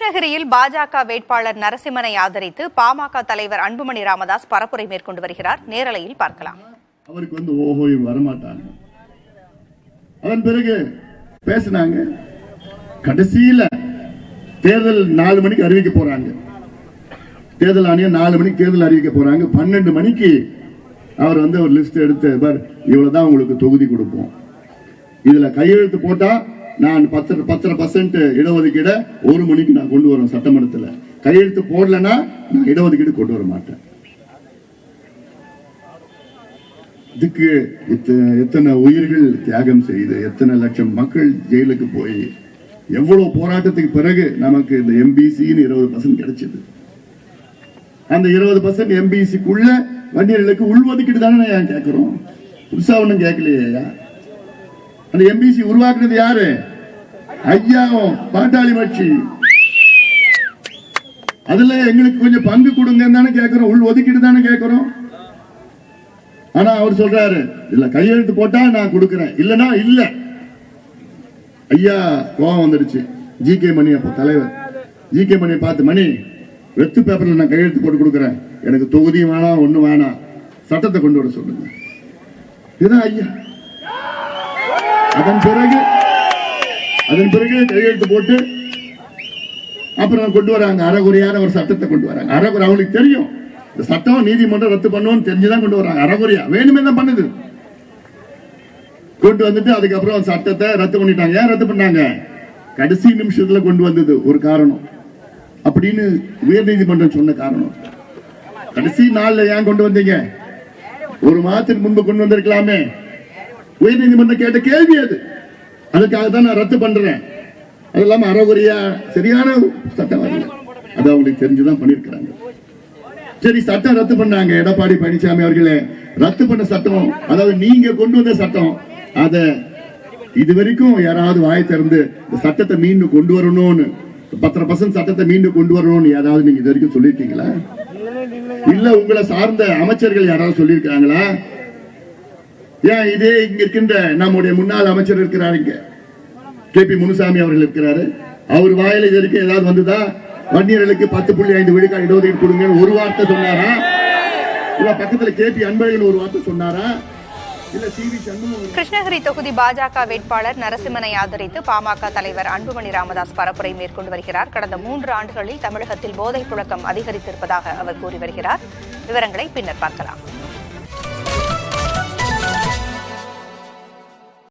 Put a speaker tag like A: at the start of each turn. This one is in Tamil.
A: கிருஷ்ணகிரியில் பாஜக வேட்பாளர் நரசிம்மனை ஆதரித்து பாமக தலைவர் அன்புமணி ராமதாஸ் பரப்புரை மேற்கொண்டு வருகிறார். நேரலையில் பார்க்கலாம்.
B: அவருக்கு ஓஹோ வரமாட்டாங்க. அதன் பிறகு பேசினாங்க. கடைசியில தேர்தல் 4 மணிக்கு அறிவிக்க போறாங்க. தேர்தல் ஆணையம் 4 மணிக்கு தேர்தல் அறிவிக்க போறாங்க. 12 மணிக்கு அவர் ஒரு லிஸ்ட் எடுத்து இவ்வளவுதான் உங்களுக்கு தொகுதி கொடுப்போம், இதுல கையெழுத்து போட்டா நான் 10% இடஒதுக்கீட 1 மணிக்கு நான் கொண்டு வரேன் சட்டமன்றத்தில், கையெழுத்து போடலன்னா நான் இடஒதுக்கீடு கொண்டு வர மாட்டேன். இதுக்கு எத்தனை உயிர்கள் தியாகம் செய்து, எத்தனை லட்சம் மக்கள் ஜெயிலுக்கு போய், எவ்வளவு போராட்டத்துக்கு பிறகு நமக்கு இந்த எம்பிசின்னு 20% கிடைச்சது. அந்த 20% எம்பிசிக்குள்ள வன்னியர்களுக்கு உள்ஒதுக்கீடு தானே கேட்கிறோம், புதுசா ஒண்ணும் கேட்கலையா? அந்த எம்பிசி உருவாக்குனது யாரு? ஐயாவும் பாட்டாளி கட்சி. அதுல எங்களுக்கு கொஞ்சம் பங்கு கொடுங்க தானே கேட்கிறோம், உள் ஒதுக்கீடு தானே கேட்கிறோம். ஆனா அவர் சொல்றாரு, இல்ல கையெழுத்து போட்டா நான் கொடுக்கிறேன், இல்லனா இல்ல. ஐயா கோபம் வந்துடுச்சு. ஜி.கே. மணி அப்ப தலைவர். ஜி.கே. மணியை பார்த்து, மணி வெத்து பேப்பர்ல நான் கையெழுத்து போட்டு கொடுக்கிறேன், எனக்கு தொகுதியும் வேணாம் ஒண்ணு வேணாம், சட்டத்தை கொண்டு வர சொல்லுங்க. இதுதான் ஐயா. அதன் பிறகு கையெழுத்து போட்டு அப்புறம் கொண்டு வராங்க. அறகுறையான ஒரு சட்டத்தை கொண்டு வராங்க. அறகுறை அவங்களுக்கு தெரியும், இந்த சட்டம் நீதிமன்றம் ரத்து பண்ணுவோம் தெரிஞ்சுதான் கொண்டு வராங்க. அறகுறையா வேணுமே தான் பண்ணுது. கொண்டு வந்துட்டு அதுக்கப்புறம் சட்டத்தை ரத்து பண்ணிட்டாங்க. ஏன் ரத்து பண்ணாங்க? கடைசி நிமிஷத்துல கொண்டு வந்தது ஒரு காரணம் அப்படின்னு உயர் நீதிமன்றம் சொன்ன காரணம். கடைசி நாள்ல ஏன் கொண்டு வந்தீங்க? 1 மாதத்துக்கு முன்பு கொண்டு வந்திருக்கலாமே. உயர் நீதிமன்றம் கேட்ட கேள்வி அது. அதுக்காக தான் நான் ரத்து பண்றேன். அது இல்லாம அறகுறையா சரியான சட்டம் வரல. அது அவங்களுக்கு தெரிஞ்சுதான் பண்ணிருக்கிறாங்க. சரி, சட்டம் ரத்து பண்ணாங்க. எடப்பாடி பழனிசாமி அவர்களே, ரத்து பண்ண சட்டம், அதாவது நீங்க கொண்டு வந்த சட்டம், அத இதுவரைக்கும் யாராவது வாய் திறந்து இந்த சட்டத்தை மீண்டும் கொண்டு வரணும்னு, 10% சட்டத்தை மீண்டும் கொண்டு வரணும்னு ஏதாவது நீங்க இது வரைக்கும் சொல்லிருக்கீங்களா? இல்ல உங்களை சார்ந்த அமைச்சர்கள் யாராவது சொல்லியிருக்காங்களா? ஏன் இதே இங்க இருக்கின்ற நம்முடைய முன்னாள் அமைச்சர் இருக்கிறார், இங்க கே.பி. முனுசாமி அவர்கள் இருக்கிறாரு. அவர் வாயில இது வரைக்கும் ஏதாவது வந்ததா? வன்னியர்களுக்கு 10.5 விழுக்காடு இடஒதுக்கீடு கொடுங்க ஒரு வார்த்தை சொன்னாரா? இல்ல பக்கத்துல கே.பி. அன்பழகன் ஒரு வார்த்தை சொன்னாரா? இல்ல சி.வி. சண்முகம்.
A: கிருஷ்ணகிரி தொகுதி பாஜக வேட்பாளர் நரசிம்மனை ஆதரித்து பாமக தலைவர் அன்புமணி ராமதாஸ் பரப்புரை மேற்கொண்டு வருகிறார். கடந்த 3 ஆண்டுகளில் தமிழகத்தில் போதைப் புழக்கம் அதிகரித்திருப்பதாக அவர் கூறி வருகிறார். விவரங்களை பின்னர் பார்க்கலாம்.